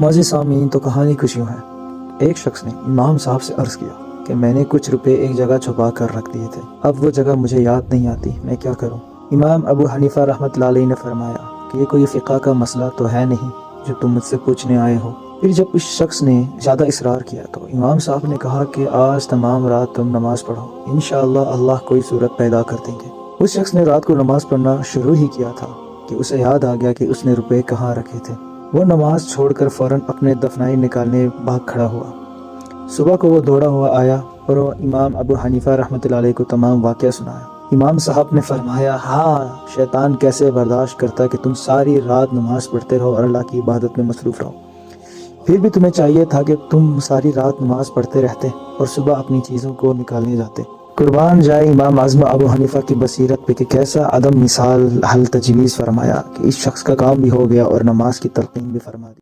मौजूद सामीन, तो कहानी कुछ यूँ है। एक शख्स ने इमाम साहब से अर्ज़ किया कि मैंने कुछ रुपए एक जगह छुपा कर रख दिए थे, अब वो जगह मुझे याद नहीं आती, मैं क्या करूँ। इमाम अबू हनीफ़ा रहमतुल्लाह अलैह ने फरमाया कि ये कोई फ़िक़्ह का मसला तो है नहीं जो तुम मुझसे पूछने आए हो। फिर जब उस शख्स ने ज़्यादा इसरार किया तो इमाम साहब ने कहा कि आज तमाम रात तुम नमाज पढ़ो, इंशाअल्लाह अल्लाह कोई सूरत पैदा कर देंगे। उस शख्स ने रात को नमाज पढ़ना शुरू ही किया था कि उसे याद आ गया कि उसने रुपए कहाँ रखे थे। वो नमाज छोड़कर फ़ौरन अपने दफनाई निकालने भाग खड़ा हुआ। सुबह को वो दौड़ा हुआ आया और वो इमाम अबू हनीफ़ा रहमतुल्लाह अलैह को तमाम वाक़या सुनाया। इमाम साहब ने फरमाया, हाँ, शैतान कैसे बर्दाश्त करता कि तुम सारी रात नमाज पढ़ते रहो और अल्लाह की इबादत में मसरूफ़ रहो। फिर भी तुम्हें चाहिए था कि तुम सारी रात नमाज पढ़ते रहते और सुबह अपनी चीज़ों को निकालने जाते। कुर्बान जाए इमाम आज़म अबू हनीफ़ा की बसीरत पे कि कैसा अदम मिसाल हल तजवीज़ फरमाया कि इस शख्स का काम भी हो गया और नमाज की तलक़ीन भी फरमा दी।